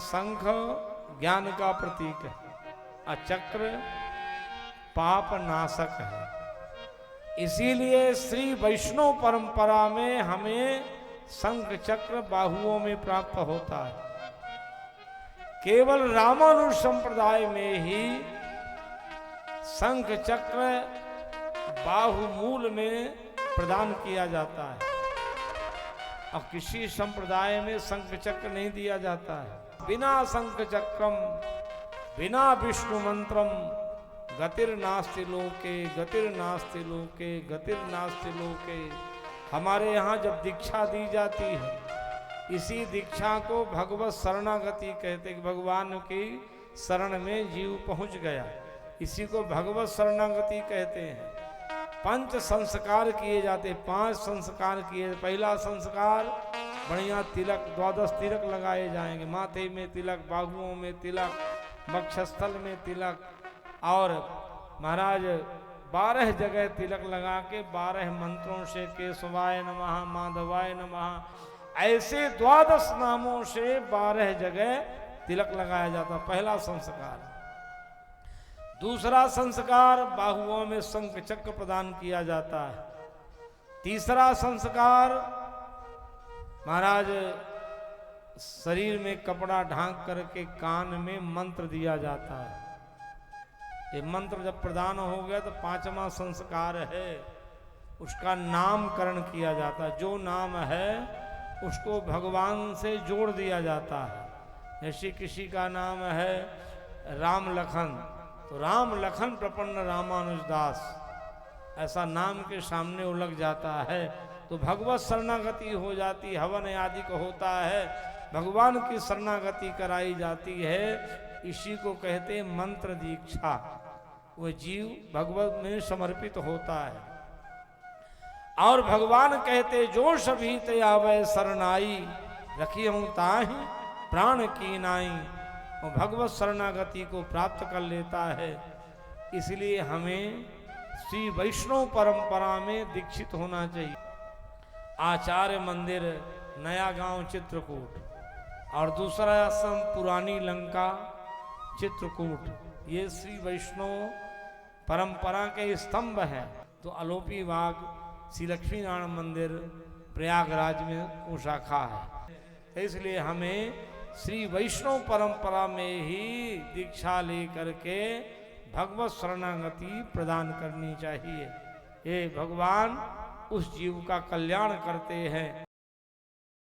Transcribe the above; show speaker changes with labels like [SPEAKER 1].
[SPEAKER 1] शंख ज्ञान का प्रतीक है और चक्र पाप नाशक है। इसीलिए श्री वैष्णव परंपरा में हमें शंख चक्र बाहुओं में प्राप्त होता है। केवल रामानुज संप्रदाय में ही शंख चक्र बाहुमूल में प्रदान किया जाता है और किसी संप्रदाय में शंख चक्र नहीं दिया जाता है। बिना शंख चक्रम बिना विष्णु मंत्रम गतिर्नास्ति लोके गतिर्नास्ति लोके गतिर्नास्ति लोके। हमारे यहाँ जब दीक्षा दी जाती है, इसी दीक्षा को भगवत शरणागति कहते हैं। भगवान की शरण में जीव पहुंच गया, इसी को भगवत शरणागति कहते हैं। पंच संस्कार किए जाते, 5 संस्कार किए। पहला संस्कार बढ़िया तिलक, 12 तिलक लगाए जाएंगे। माथे में तिलक, बाहुओं में तिलक, वक्षस्थल में तिलक, और महाराज 12 जगह तिलक लगा के 12 मंत्रों से केशवाय नमः, माधवाय नमः, ऐसे 12 नामों से 12 जगह तिलक लगाया जाता। पहला संस्कार। दूसरा संस्कार, बाहुओं में शंख चक्र प्रदान किया जाता है। तीसरा संस्कार, महाराज शरीर में कपड़ा ढांक करके कान में मंत्र दिया जाता है। ये मंत्र जब प्रदान हो गया तो 5वां संस्कार है, उसका नामकरण किया जाता है। जो नाम है उसको भगवान से जोड़ दिया जाता है। जैसे किसी का नाम है राम लखन, तो राम लखन प्रपन्न रामानुजदास, ऐसा नाम के सामने वो लग जाता है तो भगवत शरणागति हो जाती। हवन आदि को होता है, भगवान की शरणागति कराई जाती है। इसी को कहते हैं मंत्र दीक्षा। वह जीव भगवत में समर्पित होता है। और भगवान कहते जो सभी ते आवे शरणाई, रखी हूं ताहि प्राण की नाई। और भगवत शरणागति को प्राप्त कर लेता है। इसलिए हमें श्री वैष्णव परंपरा में दीक्षित होना चाहिए। आचार्य मंदिर, नया गांव चित्रकूट, और दूसरा आश्रम पुरानी लंका चित्रकूट, ये श्री वैष्णव परंपरा के स्तंभ हैं। तो अलोपी बाग श्री लक्ष्मी नारायण मंदिर प्रयागराज में वो शाखा है। इसलिए हमें श्री वैष्णव परंपरा में ही दीक्षा लेकर के भगवत शरणागति प्रदान करनी चाहिए। ये भगवान उस जीव का कल्याण करते हैं